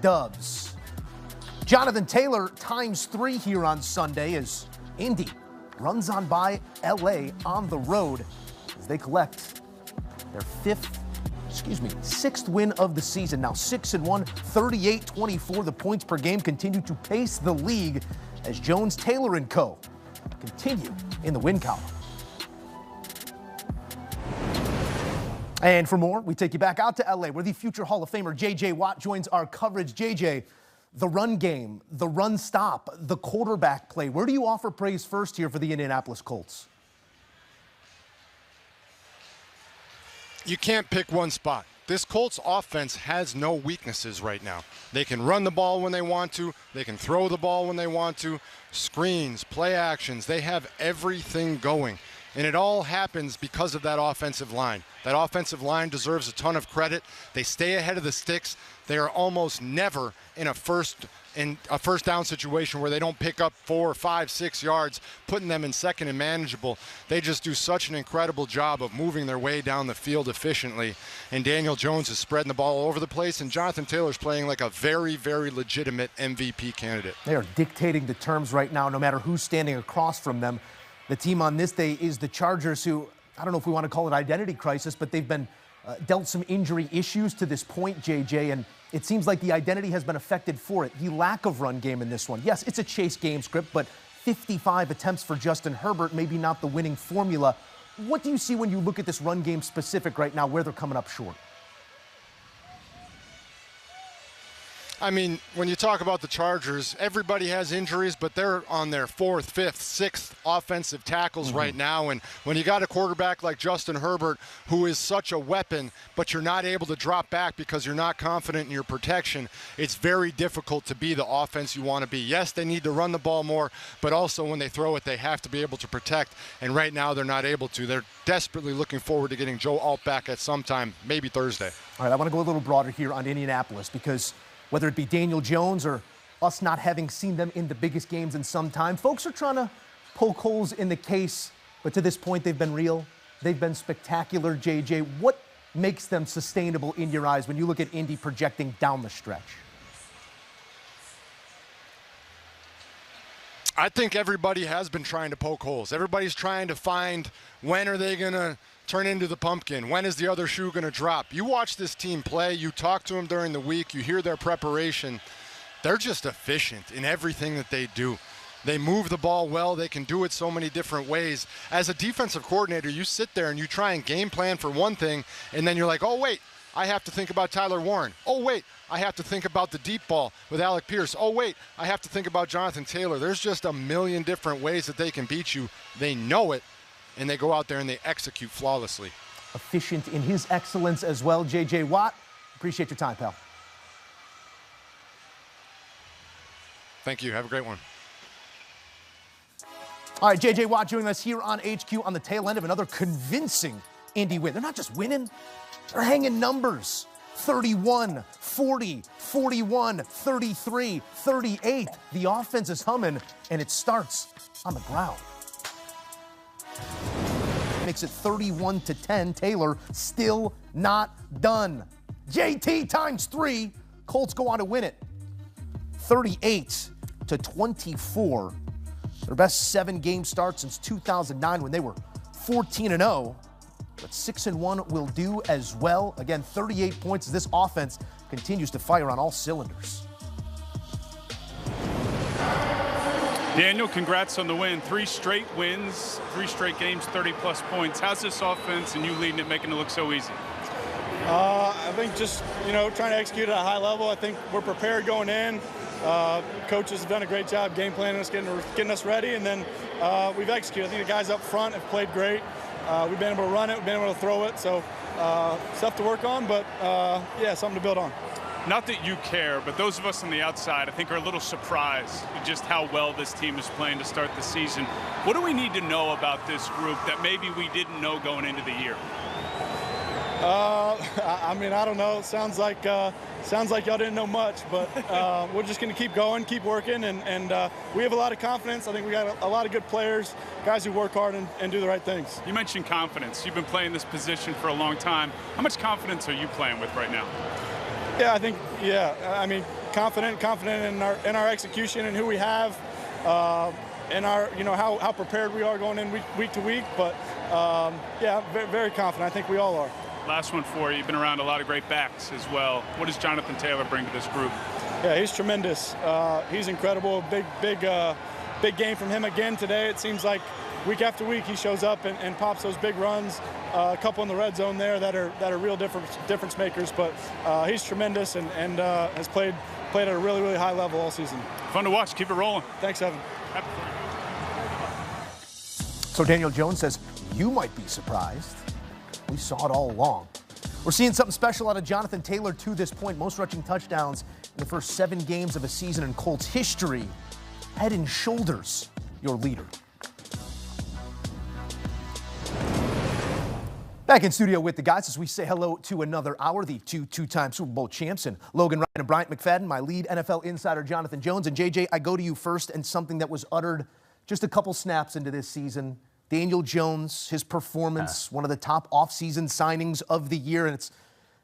dubs. Jonathan Taylor ×3 here on Sunday as Indy runs on by LA on the road as they collect their sixth win of the season. Now 6-1, 38-24. The points per game continue to pace the league as Jones, Taylor, and co. continue in the win column. And for more, we take you back out to LA where the future Hall of Famer J.J. Watt joins our coverage. J.J., the run game, the run stop, the quarterback play. Where do you offer praise first here for the Indianapolis Colts? You can't pick one spot. This Colts offense has no weaknesses right now. They can run the ball when they want to. They can throw the ball when they want to. Screens, play actions, they have everything going. And it all happens because of that offensive line. That offensive line deserves a ton of credit. They stay ahead of the sticks. They are almost never in a first down situation where they don't pick up 4, 5, 6 yards, putting them in second and manageable. They just do such an incredible job of moving their way down the field efficiently. And Daniel Jones is spreading the ball all over the place, and Jonathan Taylor's playing like a very, very legitimate MVP candidate. They are dictating the terms right now, no matter who's standing across from them. The team on this day is the Chargers, who, I don't know if we want to call it identity crisis, but they've been dealt some injury issues to this point, JJ, and it seems like the identity has been affected for it. The lack of run game in this one. Yes, it's a chase game script, but 55 attempts for Justin Herbert, maybe not the winning formula. What do you see when you look at this run game specific right now, where they're coming up short? I mean, when you talk about the Chargers, everybody has injuries, but they're on their 4th, 5th, 6th offensive tackles right now. And when you got a quarterback like Justin Herbert, who is such a weapon, but you're not able to drop back because you're not confident in your protection, it's very difficult to be the offense you want to be. Yes, they need to run the ball more, but also when they throw it, they have to be able to protect. And right now, they're not able to. They're desperately looking forward to getting Joe Alt back at some time, maybe Thursday. All right, I want to go a little broader here on Indianapolis because whether it be Daniel Jones or us not having seen them in the biggest games in some time, folks are trying to poke holes in the case, but to this point, they've been real. They've been spectacular, JJ. What makes them sustainable in your eyes when you look at Indy projecting down the stretch? I think everybody has been trying to poke holes. Everybody's trying to find when are they going to turn into the pumpkin? When is the other shoe going to drop? You watch this team play, you talk to them during the week, you hear their preparation. They're just efficient in everything that they do. They move the ball well. They can do it so many different ways. As a defensive coordinator, you sit there and you try and game plan for one thing, and then you're like, oh, wait, I have to think about Tyler Warren. Oh, wait, I have to think about the deep ball with Alec Pierce. Oh, wait, I have to think about Jonathan Taylor. There's just a million different ways that they can beat you. They know it, and they go out there and they execute flawlessly. Efficient in his excellence as well. J.J. Watt, appreciate your time, pal. Thank you. Have a great one. All right, J.J. Watt joining us here on HQ on the tail end of another convincing Indy win. They're not just winning, they're hanging numbers. 31, 40, 41, 33, 38. The offense is humming, and it starts on the ground. Makes it 31-10. Taylor still not done. JT ×3. Colts go on to win it. 38-24. Their best 7-game start since 2009 when they were 14-0. But 6-1 will do as well. Again, 38 points as this offense continues to fire on all cylinders. Daniel, congrats on the win. 3 straight wins, 3 straight games, 30-plus points. How's this offense and you leading it making it look so easy? I think just, trying to execute at a high level. I think we're prepared going in. Coaches have done a great job game planning us, getting us ready, and then we've executed. I think the guys up front have played great. We've been able to run it, we've been able to throw it, so stuff to work on, but something to build on. Not that you care, but those of us on the outside, I think, are a little surprised at just how well this team is playing to start the season. What do we need to know about this group that maybe we didn't know going into the year? I don't know. It sounds like y'all didn't know much, but we're just going to keep going, keep working, and we have a lot of confidence. I think we got a lot of good players, guys who work hard and do the right things. You mentioned confidence. You've been playing this position for a long time. How much confidence are you playing with right now? Yeah, confident in our execution and who we have, and our how prepared we are going in week to week. But yeah, very, very confident. I think we all are. Last one for you. You've been around a lot of great backs as well. What does Jonathan Taylor bring to this group? Yeah, he's tremendous. He's incredible. Big game from him again today. It seems like week after week he shows up and pops those big runs. A couple in the red zone there that are real difference makers. But he's tremendous and has played at a really, really high level all season. Fun to watch. Keep it rolling. Thanks, Evan. So Daniel Jones says you might be surprised. We saw it all along. We're seeing something special out of Jonathan Taylor to this point. Most rushing touchdowns in the first 7 games of a season in Colts history. Head and shoulders your leader. Back in studio with the guys as we say hello to another hour, the two-time Super Bowl champs, and Logan Ryan and Bryant McFadden, my lead NFL insider Jonathan Jones. And JJ, I go to you first, and something that was uttered just a couple snaps into this season. Daniel Jones, his performance, one of the top offseason signings of the year, and it's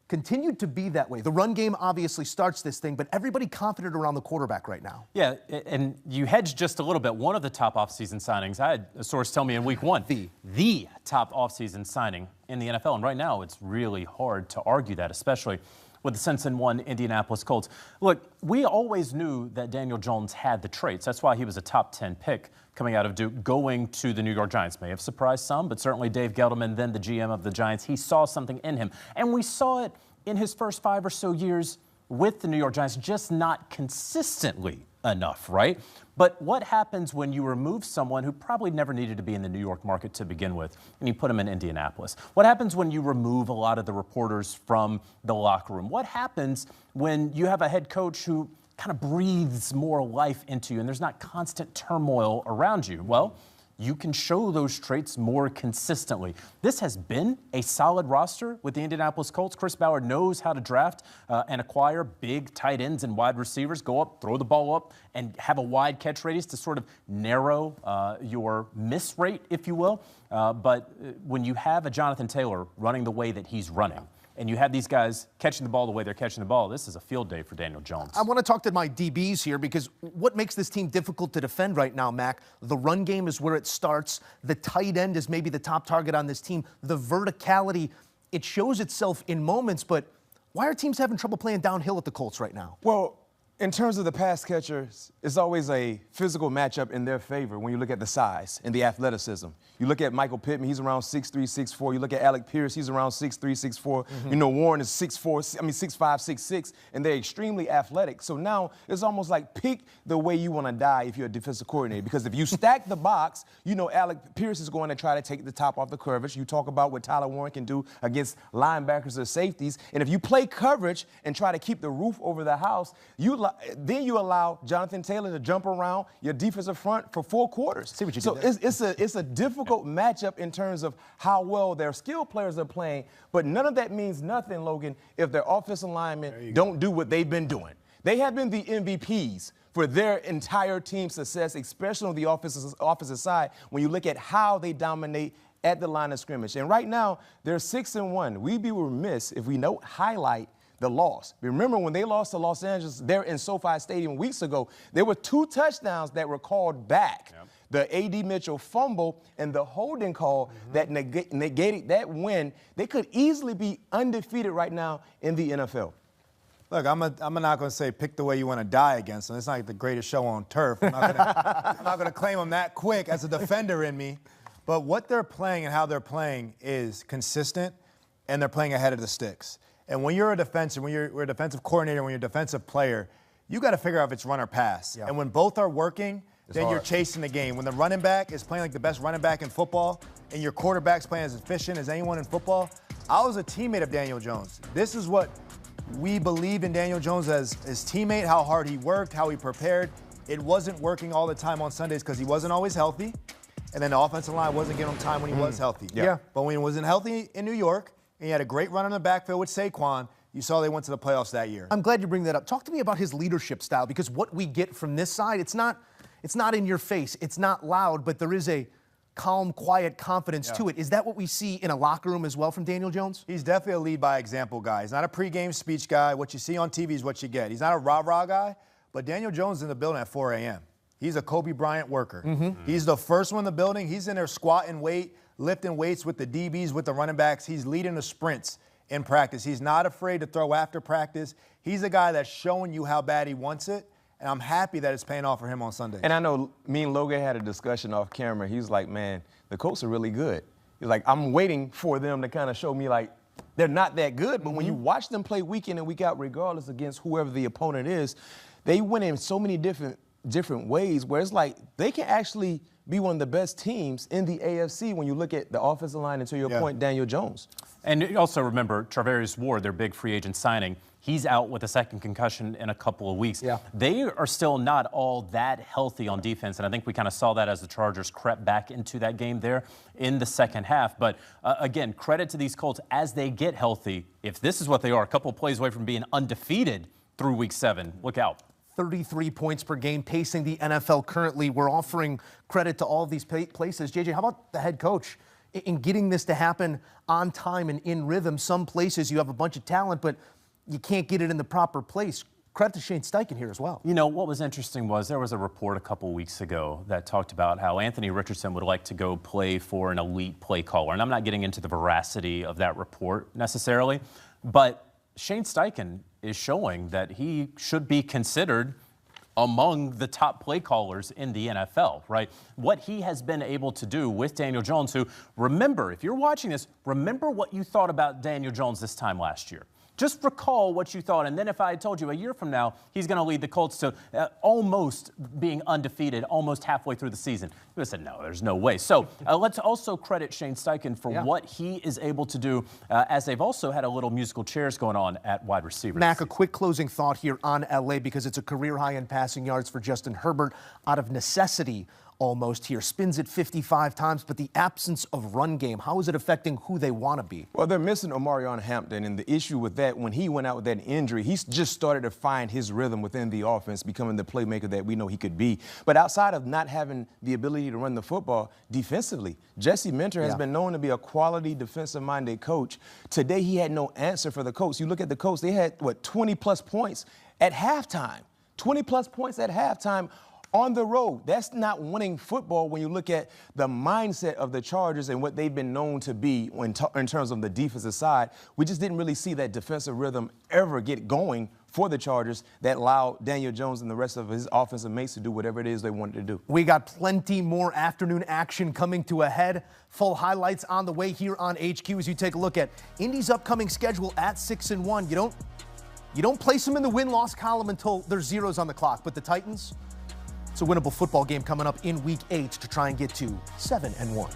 continued to be that way. The run game obviously starts this thing, but everybody confident around the quarterback right now. Yeah, and you hedged just a little bit. One of the top offseason signings, I had a source tell me in week 1, the top offseason signing in the NFL. And right now, it's really hard to argue that, especially with the since and won Indianapolis Colts. Look, we always knew that Daniel Jones had the traits. That's why he was a top 10 pick coming out of Duke, going to the New York Giants. May have surprised some, but certainly Dave Gettleman, then the GM of the Giants, he saw something in him. And we saw it in his first 5 or so years with the New York Giants, just not consistently enough, right? But what happens when you remove someone who probably never needed to be in the New York market to begin with, and you put him in Indianapolis? What happens when you remove a lot of the reporters from the locker room? What happens when you have a head coach who kind of breathes more life into you and there's not constant turmoil around you? Well, you can show those traits more consistently. This has been a solid roster with the Indianapolis Colts. Chris Ballard knows how to draft and acquire big tight ends and wide receivers, go up, throw the ball up, and have a wide catch radius to sort of narrow your miss rate, if you will. But when you have a Jonathan Taylor running the way that he's running, and you have these guys catching the ball the way they're catching the ball, this is a field day for Daniel Jones. I want to talk to my DBs here because what makes this team difficult to defend right now, Mac? The run game is where it starts. The tight end is maybe the top target on this team. The verticality, it shows itself in moments, but why are teams having trouble playing downhill at the Colts right now? Well, in terms of the pass catchers, it's always a physical matchup in their favor when you look at the size and the athleticism. You look at Michael Pittman, he's around 6'3", 6'4". You look at Alec Pierce, he's around 6'3", 6'4". You know, Warren is 6'5", 6'6", and they're extremely athletic. So now it's almost like pick the way you want to die if you're a defensive coordinator. Because if you stack the box, you know Alec Pierce is going to try to take the top off the coverage. You talk about what Tyler Warren can do against linebackers or safeties. And if you play coverage and try to keep the roof over the house, then you allow Jonathan Taylor to jump around your defensive front for 4 quarters. See what you so did there. it's a difficult matchup in terms of how well their skilled players are playing, but none of that means nothing, Logan, if their offensive linemen don't do what they've been doing. They have been the MVPs for their entire team success, especially on the offensive side, when you look at how they dominate at the line of scrimmage. And right now, they're 6-1. We'd be remiss if we don't highlight the loss. Remember when they lost to Los Angeles there in SoFi Stadium weeks ago, there were 2 touchdowns that were called back. Yep. The A.D. Mitchell fumble and the holding call that negated that win. They could easily be undefeated right now in the NFL. Look, I'm not going to say pick the way you want to die against them. It's not like the greatest show on turf. I'm not going to claim them that quick as a defender in me. But what they're playing and how they're playing is consistent, and they're playing ahead of the sticks. And when you're a defensive, when you're a defensive coordinator, when you're a defensive player, you got to figure out if it's run or pass. Yeah. And when both are working, then you're chasing the game. When the running back is playing like the best running back in football and your quarterback's playing as efficient as anyone in football, I was a teammate of Daniel Jones. This is what we believe in Daniel Jones as his teammate, how hard he worked, how he prepared. It wasn't working all the time on Sundays because he wasn't always healthy, and then the offensive line wasn't giving him time when he was healthy. Yeah. But when he wasn't healthy in New York, and he had a great run in the backfield with Saquon, you saw they went to the playoffs that year. I'm glad you bring that up. Talk to me about his leadership style, because what we get from this side, it's not in your face, it's not loud, but there is a calm, quiet confidence to it. Is that what we see in a locker room as well from Daniel Jones? He's definitely a lead by example guy. He's not a pregame speech guy. What you see on TV is what you get. He's not a rah-rah guy, but Daniel Jones is in the building at 4 a.m. He's a Kobe Bryant worker. He's the first one in the building. He's in there squatting weight, lifting weights with the DBs, with the running backs. He's leading the sprints in practice. He's not afraid to throw after practice. He's a guy that's showing you how bad he wants it, and I'm happy that it's paying off for him on Sunday. And I know me and Logan had a discussion off camera. He was like, man, the Colts are really good. He's like, I'm waiting for them to kind of show me, like, they're not that good. But when you watch them play week in and week out, regardless against whoever the opponent is, they win in so many different ways where it's like they can actually be one of the best teams in the AFC when you look at the offensive line and, to your point, Daniel Jones. And also remember, Charvarius Ward, their big free agent signing, he's out with a second concussion in a couple of weeks. Yeah. They are still not all that healthy on defense, and I think we kind of saw that as the Chargers crept back into that game there in the second half. But again, credit to these Colts as they get healthy. If this is what they are, a couple of plays away from being undefeated through Week 7, look out. 33 points per game, pacing the NFL currently. We're offering credit to all of these places. JJ, how about the head coach in getting this to happen on time and in rhythm? Some places you have a bunch of talent, but you can't get it in the proper place. Credit to Shane Steichen here as well. You know, what was interesting was there was a report a couple weeks ago that talked about how Anthony Richardson would like to go play for an elite play caller. And I'm not getting into the veracity of that report necessarily, but Shane Steichen is showing that he should be considered among the top play callers in the NFL, right? What he has been able to do with Daniel Jones, who, remember, if you're watching this, remember what you thought about Daniel Jones this time last year. Just recall what you thought, and then if I had told you a year from now he's going to lead the Colts to almost being undefeated, almost halfway through the season, you would have said, no, there's no way. So let's also credit Shane Steichen for what he is able to do, as they've also had a little musical chairs going on at wide receiver. Mac, a quick closing thought here on L.A. because it's a career high in passing yards for Justin Herbert out of necessity. Almost here, spins it 55 times, but the absence of run game, how is it affecting who they want to be? Well, they're missing Omarion Hampton, and the issue with that, when he went out with that injury, he's just started to find his rhythm within the offense, becoming the playmaker that we know he could be. But outside of not having the ability to run the football defensively, Jesse Minter has been known to be a quality defensive-minded coach. Today, he had no answer for the Colts. You look at the Colts, they had, 20-plus points at halftime. 20-plus points at halftime on the road. That's not winning football when you look at the mindset of the Chargers and what they've been known to be in terms of the defensive side. We just didn't really see that defensive rhythm ever get going for the Chargers that allowed Daniel Jones and the rest of his offensive mates to do whatever it is they wanted to do. We got plenty more afternoon action coming to a head. Full highlights on the way here on HQ as you take a look at Indy's upcoming schedule at 6-1. You don't place them in the win-loss column until there's zeros on the clock, but the Titans, it's a winnable football game coming up in Week 8 to try and get to 7-1.